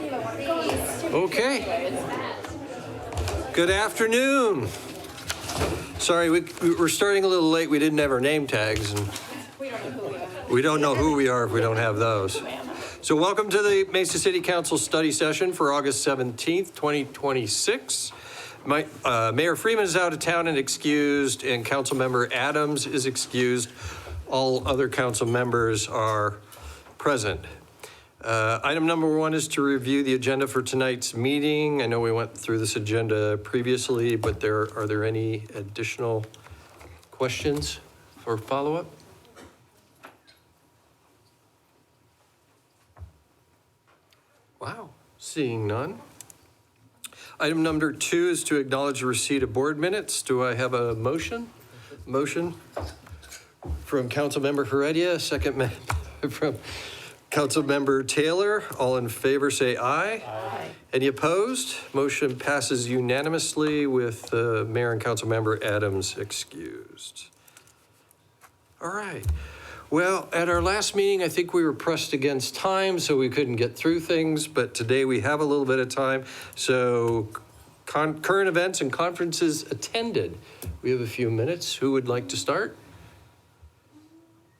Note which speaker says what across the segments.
Speaker 1: Okay. Good afternoon. Sorry, we're starting a little late. We didn't have our name tags, and we don't know who we are if we don't have those. So welcome to the Mesa City Council study session for August 17th, 2026. Mayor Freeman is out of town and excused, and Councilmember Adams is excused. All other council members are present. Item number one is to review the agenda for tonight's meeting. I know we went through this agenda previously, but are there any additional questions or follow-up? Wow, seeing none. Item number two is to acknowledge the receipt of board minutes. Do I have a motion? Motion from Councilmember Heredia, second from Councilmember Taylor. All in favor say aye. Aye. Any opposed? Motion passes unanimously with Mayor and Councilmember Adams excused. All right. Well, at our last meeting, I think we were pressed against time, so we couldn't get through things, but today we have a little bit of time. So current events and conferences attended. We have a few minutes. Who would like to start?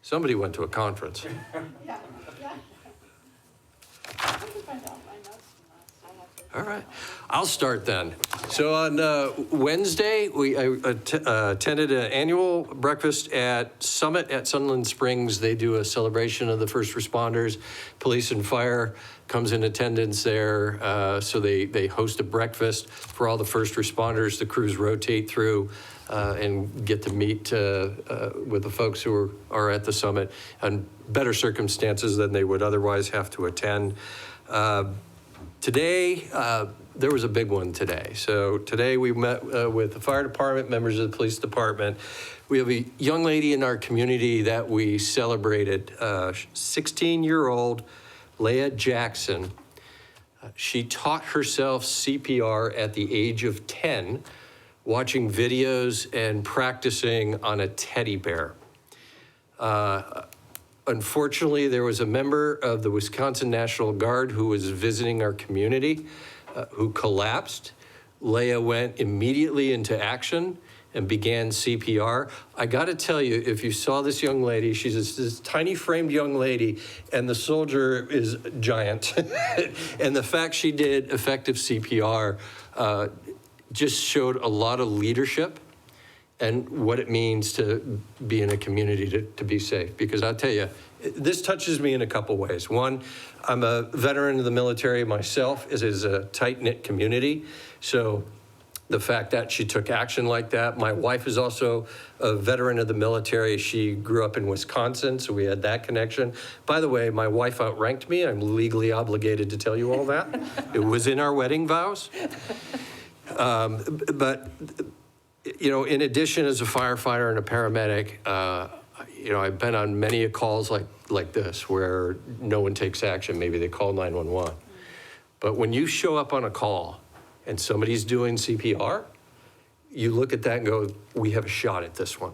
Speaker 1: Somebody went to a conference.
Speaker 2: Yeah.
Speaker 1: All right, I'll start then. So on Wednesday, I attended an annual breakfast at Summit at Sunland Springs. They do a celebration of the first responders. Police and fire comes in attendance there. So they host a breakfast for all the first responders. The crews rotate through and get to meet with the folks who are at the summit in better circumstances than they would otherwise have to attend. Today, there was a big one today. So today we met with the fire department, members of the police department. We have a young lady in our community that we celebrated, 16-year-old Leah Jackson. She taught herself CPR at the age of 10, watching videos and practicing on a teddy bear. Unfortunately, there was a member of the Wisconsin National Guard who was visiting our community who collapsed. Leah went immediately into action and began CPR. I gotta tell you, if you saw this young lady, she's this tiny framed young lady, and the soldier is giant. And the fact she did effective CPR just showed a lot of leadership and what it means to be in a community to be safe. Because I'll tell you, this touches me in a couple ways. One, I'm a veteran of the military myself. It is a tight-knit community. So the fact that she took action like that. My wife is also a veteran of the military. She grew up in Wisconsin, so we had that connection. By the way, my wife outranked me. I'm legally obligated to tell you all that. It was in our wedding vows. But you know, in addition, as a firefighter and a paramedic, you know, I've been on many calls like this where no one takes action. Maybe they call 911. But when you show up on a call and somebody's doing CPR, you look at that and go, we have a shot at this one.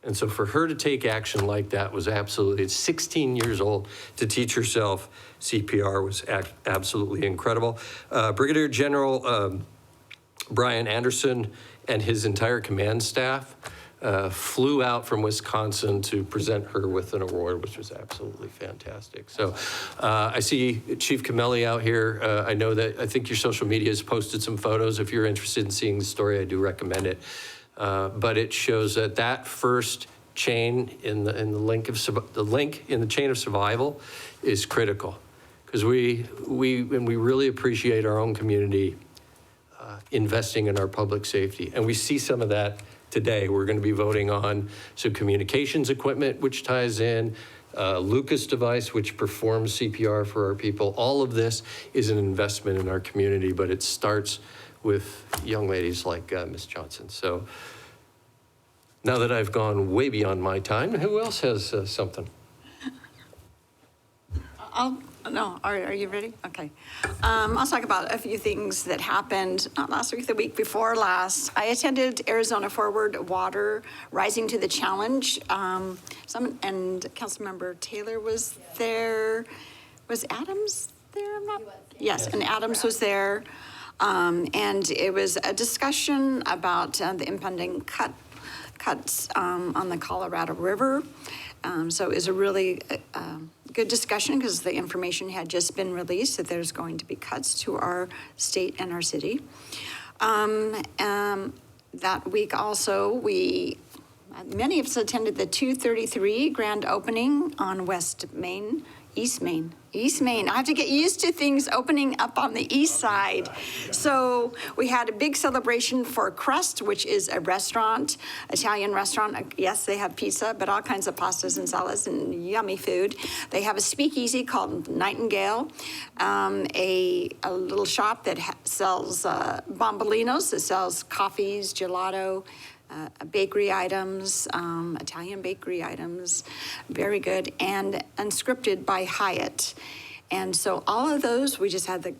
Speaker 1: And so for her to take action like that was absolutely, at 16 years old, to teach herself CPR was absolutely incredible. Brigadier General Brian Anderson and his entire command staff flew out from Wisconsin to present her with an award, which was absolutely fantastic. So I see Chief Camelli out here. I know that, I think your social media has posted some photos. If you're interested in seeing the story, I do recommend it. But it shows that first chain in the link in the chain of survival is critical, because we really appreciate our own community investing in our public safety. And we see some of that today. We're going to be voting on some communications equipment, which ties in, Lucas device, which performs CPR for our people. All of this is an investment in our community, but it starts with young ladies like Ms. Johnson. So now that I've gone way beyond my time, who else has something?
Speaker 2: Are you ready? Okay. I'll talk about a few things that happened not last week, the week before last. I attended Arizona Forward Water Rising to the Challenge. And Councilmember Taylor was there. Was Adams there? I'm not. Yes, and Adams was there. And it was a discussion about the impending cuts on the Colorado River. So it was a really good discussion because the information had just been released that there's going to be cuts to our state and our city. That week also, many of us attended the 233 grand opening on East Main. I have to get used to things opening up on the east side. So we had a big celebration for Crust, which is a restaurant, Italian restaurant. Yes, they have pizza, but all kinds of pastas and salads and yummy food. They have a speakeasy called Nightingale, a little shop that sells bombolinos, that sells coffees, gelato, bakery items, Italian bakery items, very good, and Unscripted by Hyatt. And so all of those, we just had to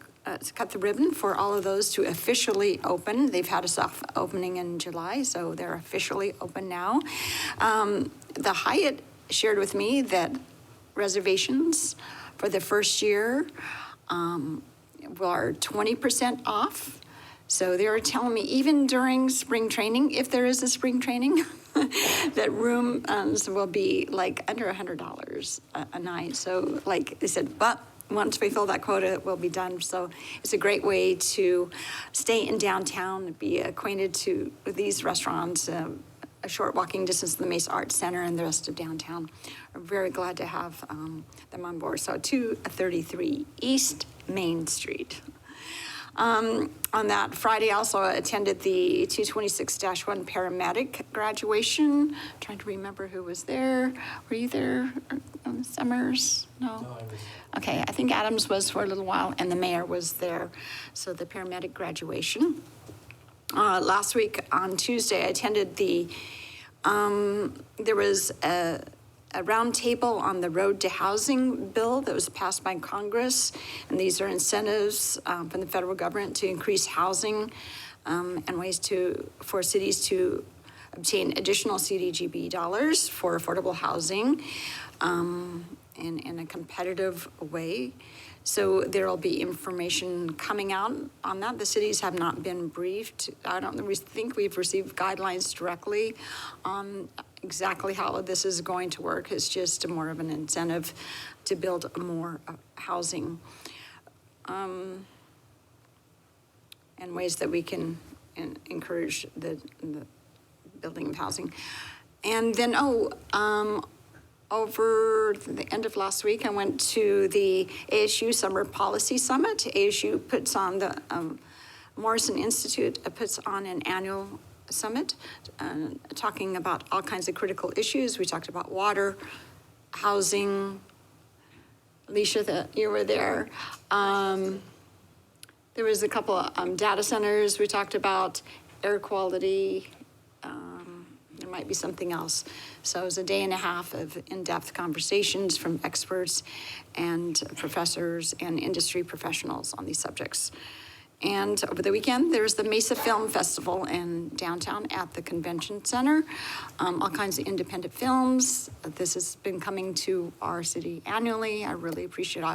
Speaker 2: cut the ribbon for all of those to officially open. They've had a soft opening in July, so they're officially open now. The Hyatt shared with me that reservations for the first year are 20% off. So they were telling me, even during spring training, if there is a spring training, that rooms will be like under $100 a night. So like they said, but once we fill that quota, it will be done. So it's a great way to stay in downtown, be acquainted to these restaurants, a short walking distance to the Mesa Arts Center and the rest of downtown. We're very glad to have them on board. So 233 East Main Street. On that Friday, I also attended the 226-1 paramedic graduation. Trying to remember who was there. Were you there, Summers? No, I was. Okay, I think Adams was for a little while, and the mayor was there. So the paramedic graduation. Last week on Tuesday, I attended there was a round table on the Road to Housing bill that was passed by Congress. And these are incentives from the federal government to increase housing and ways for cities to obtain additional CDBG dollars for affordable housing in a competitive way. So there will be information coming out on that. The cities have not been briefed. I don't think we've received guidelines directly on exactly how this is going to work. It's just more of an incentive to build more housing and ways that we can encourage the building of housing. And then, over the end of last week, I went to the ASU Summer Policy Summit. ASU puts on the Morrison Institute puts on an annual summit talking about all kinds of critical issues. We talked about water, housing. Alicia, you were there. There was a couple of data centers. We talked about air quality. There might be something else. So it was a day and a half of in-depth conversations from experts and professors and industry professionals on these subjects. And over the weekend, there's the Mesa Film Festival in downtown at the Convention Center. All kinds of independent films. This has been coming to our city annually. I really appreciate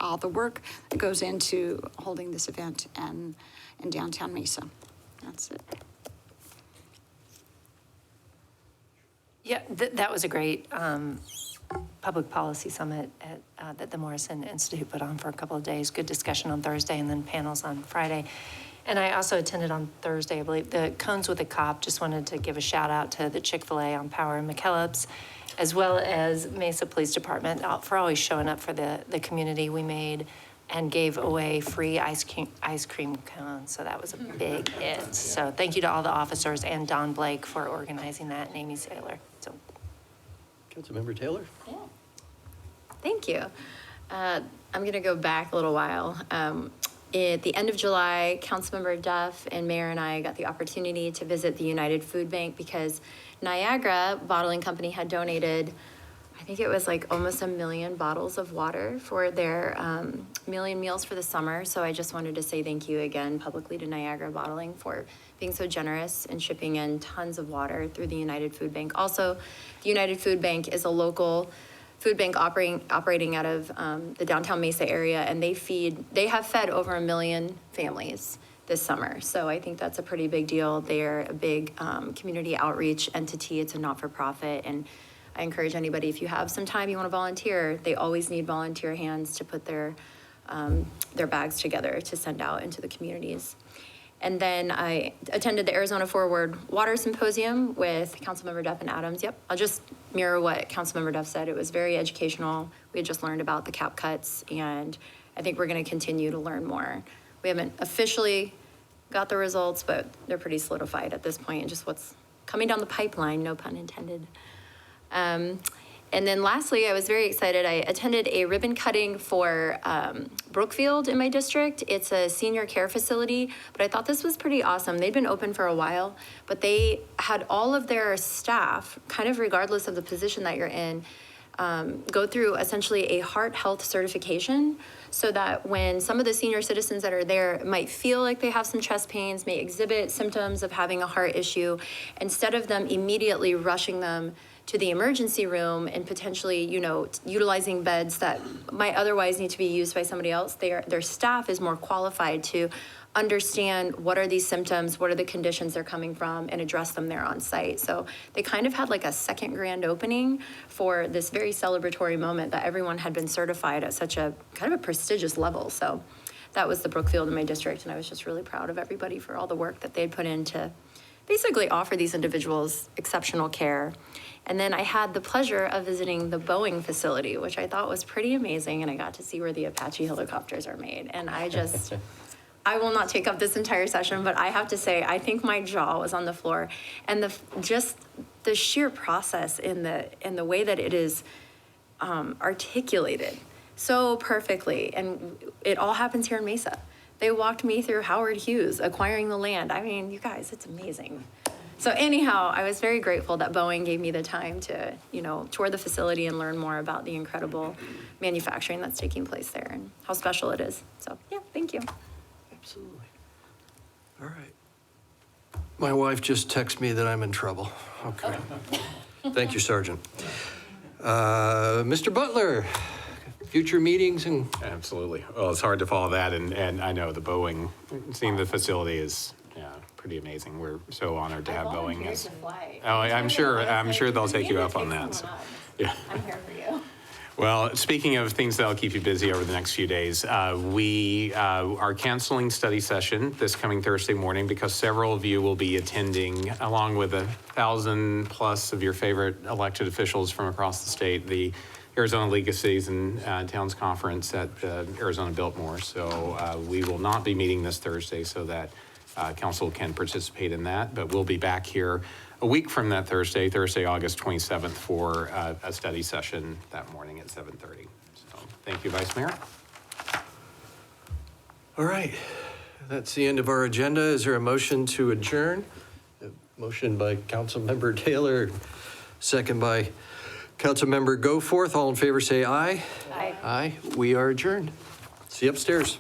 Speaker 2: all the work that goes into holding this event in downtown Mesa. That's it.
Speaker 3: Yeah, that was a great public policy summit that the Morrison Institute put on for a couple of days. Good discussion on Thursday and then panels on Friday. And I also attended on Thursday, I believe, the Cones with a Cop. Just wanted to give a shout out to the Chick-fil-A on Power and McKellips, as well as Mesa Police Department for always showing up for the community. We made and gave away free ice cream cones, so that was a big hit. So thank you to all the officers and Don Blake for organizing that, and Amy Saylor. So,
Speaker 1: Councilmember Taylor?
Speaker 4: Yeah. Thank you. I'm going to go back a little while. At the end of July, Councilmember Duff and Mayor and I got the opportunity to visit the United Food Bank because Niagara Bottling Company had donated, I think it was like almost 1 million bottles of water for their million meals for the summer. So I just wanted to say thank you again publicly to Niagara Bottling for being so generous and shipping in tons of water through the United Food Bank. Also, the United Food Bank is a local food bank operating out of the downtown Mesa area, and they have fed over 1 million families this summer. So I think that's a pretty big deal. They're a big community outreach entity. It's a not-for-profit, and I encourage anybody, if you have some time, you want to volunteer, they always need volunteer hands to put their bags together to send out into the communities. And then I attended the Arizona Forward Water Symposium with Councilmember Duff and Adams. Yep, I'll just mirror what Councilmember Duff said. It was very educational. We had just learned about the cap cuts, and I think we're going to continue to learn more. We haven't officially got the results, but they're pretty solidified at this point, and just what's coming down the pipeline, no pun intended. And then lastly, I was very excited. I attended a ribbon cutting for Brookfield in my district. It's a senior care facility, but I thought this was pretty awesome. They'd been open for a while, but they had all of their staff, kind of regardless of the position that you're in, go through essentially a heart health certification, so that when some of the senior citizens that are there might feel like they have some chest pains, may exhibit symptoms of having a heart issue, instead of them immediately rushing them to the emergency room and potentially, utilizing beds that might otherwise need to be used by somebody else, their staff is more qualified to understand what are these symptoms, what are the conditions they're coming from, and address them there on site. So they kind of had like a second grand opening for this very celebratory moment that everyone had been certified at such a kind of a prestigious level. So that was the Brookfield in my district, and I was just really proud of everybody for all the work that they'd put in to basically offer these individuals exceptional care. And then I had the pleasure of visiting the Boeing facility, which I thought was pretty amazing, and I got to see where the Apache helicopters are made. And I will not take up this entire session, but I have to say, I think my jaw was on the floor. And just the sheer process in the way that it is articulated so perfectly, and it all happens here in Mesa. They walked me through Howard Hughes acquiring the land. I mean, you guys, it's amazing. So anyhow, I was very grateful that Boeing gave me the time to, tour the facility and learn more about the incredible manufacturing that's taking place there and how special it is. So yeah, thank you.
Speaker 1: Absolutely. All right. My wife just texted me that I'm in trouble. Okay. Thank you, Sergeant. Mr. Butler, future meetings and...
Speaker 5: Absolutely. Well, it's hard to follow that, and I know the Boeing, seeing the facility is pretty amazing. We're so honored to have Boeing. I'm sure they'll take you up on that. So. Yeah.
Speaker 4: I'm here for you.
Speaker 5: Well, speaking of things that'll keep you busy over the next few days, we are canceling study session this coming Thursday morning because several of you will be attending, along with 1,000 plus of your favorite elected officials from across the state, the Arizona League of Cities and Towns Conference at Arizona Biltmore. So we will not be meeting this Thursday so that council can participate in that, but we'll be back here a week from that Thursday, August 27th, for a study session that morning at 7:30. So thank you, Vice Mayor.
Speaker 1: All right, that's the end of our agenda. Is there a motion to adjourn? A motion by Councilmember Taylor, second by Councilmember Goforth. All in favor say aye.
Speaker 3: Aye.
Speaker 1: Aye. We are adjourned. See you upstairs.